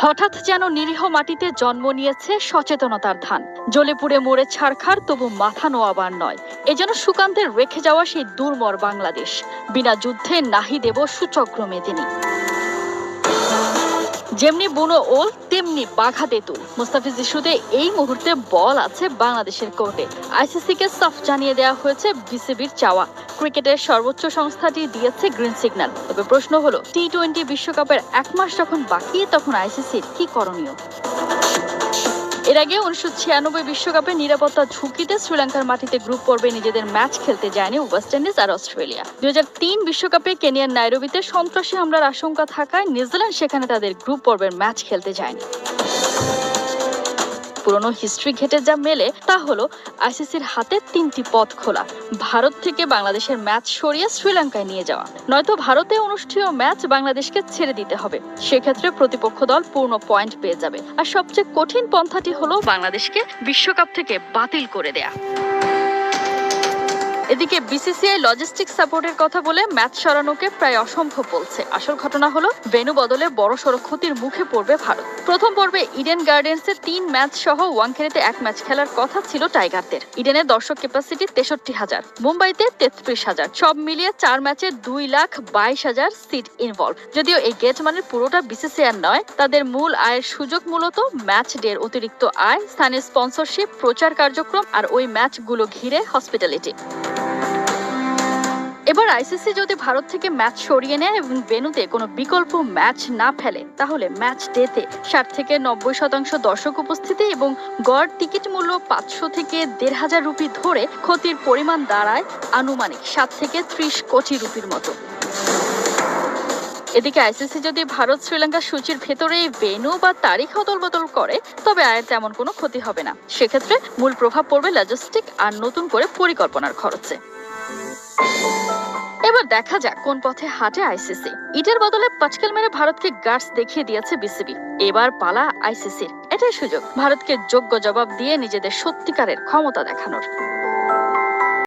হঠাৎ যেন নিরীহ মাটিতে জন্ম নিয়েছে সচেতনতার ধান। জ্বলে পুড়ে মরে ছারখার, তবু মাথা নোয়াবার নয়। এ যেন সুকান্তের রেখে যাওয়া সেই দুর্মর বাংলাদেশ। বিনা যুদ্ধে নাহি দেব সুচক্র মেদিনী। যেমনি বুনো ওল তেমনি বাঘা তেঁতুল। মুস্তাফিজ ইস্যুতে এই মুহূর্তে বল আছে বাংলাদেশের কোর্টে। আইসিসিকে সাফ জানিয়ে দেওয়া হয়েছে বিসিবির চাওয়া। ক্রিকেটের সর্বোচ্চ সংস্থাটি দিয়েছে গ্রিন সিগন্যাল। তবে প্রশ্ন হলো, টি-20 বিশ্বকাপের 1 মাস যখন বাকি, তখন আইসিসির কি করণীয়? এর আগে 1996 বিশ্বকাপে নিরাপত্তা ঝুঁকিতে শ্রীলঙ্কার মাটিতে গ্রুপ পর্বে নিজেদের ম্যাচ খেলতে যায়নি ওয়েস্ট ইন্ডিজ আর অস্ট্রেলিয়া। 2003 বিশ্বকাপে কেনিয়ার নাইরোবিতে সন্ত্রাসী হামলার আশঙ্কা থাকায় নিউজিল্যান্ড সেখানে তাদের গ্রুপ পর্বের ম্যাচ খেলতে যায়নি। পুরনো হিস্ট্রি ঘেটে যা মেলে তা হলো, আইসিসির হাতে 3টি পথ খোলা। ভারত থেকে বাংলাদেশের ম্যাচ সরিয়ে শ্রীলঙ্কায় নিয়ে যাওয়া, নয়তো ভারতে অনুষ্ঠেয় ম্যাচ বাংলাদেশকে ছেড়ে দিতে হবে। সেক্ষেত্রে প্রতিপক্ষ দল পূর্ণ পয়েন্ট পেয়ে যাবে। আর সবচেয়ে কঠিন পন্থাটি হলো বাংলাদেশকে বিশ্বকাপ থেকে বাতিল করে দেয়া। এদিকে বিসিসিআই লজিস্টিক সাপোর্টের কথা বলে ম্যাচ সরানোকে প্রায় অসম্ভব বলছে। আসল ঘটনা হলো, ভেন্যু বদলে বড়সড় ক্ষতির মুখে পড়বে ভারত। প্রথম পর্বে ইডেন গার্ডেন্সে 3 ম্যাচ সহ ওয়াংখেড়েতে 1 ম্যাচ খেলার কথা ছিল টাইগারদের। ইডেনের দর্শক ক্যাপাসিটি 63,000, মুম্বাইতে 33,000। সব মিলিয়ে 4 ম্যাচে 2,22,000 সিট ইনভলভ। যদিও এই গেট মানের পুরোটা বিসিসিআই নয়, তাদের মূল আয়ের সুযোগ মূলত ম্যাচ ডের অতিরিক্ত আয়, স্থানীয় স্পন্সরশিপ, প্রচার কার্যক্রম আর ওই ম্যাচগুলো ঘিরে হসপিটালিটি। এবার আইসিসি যদি ভারত থেকে ম্যাচ সরিয়ে নেয় এবং ভেন্যুতে কোনো বিকল্প ম্যাচ না ফেলে, তাহলে ম্যাচ ডেতে 60 থেকে 90% দর্শক উপস্থিতি এবং গড় টিকিট মূল্য 500 থেকে 1,500 রুপি ধরে ক্ষতির পরিমাণ দাঁড়ায় আনুমানিক 7 থেকে 30 কোটি রুপির মতো। এদিকে আইসিসি যদি ভারত শ্রীলঙ্কা সূচির ভেতরে ভেন্যু বা তারিখ অদল বদল করে, তবে আয়ের তেমন কোনো ক্ষতি হবে না। সেক্ষেত্রে মূল প্রভাব পড়বে লজিস্টিক আর নতুন করে পরিকল্পনার খরচে। এবার দেখা যাক কোন পথে হাঁটে আইসিসি। ইটের বদলে পাটকেল মেরে ভারতকে গার্ডস দেখিয়ে দিয়েছে বিসিবি। এবার পালা আইসিসির। এটাই সুযোগ ভারতকে যোগ্য জবাব দিয়ে নিজেদের সত্যিকারের ক্ষমতা দেখানোর।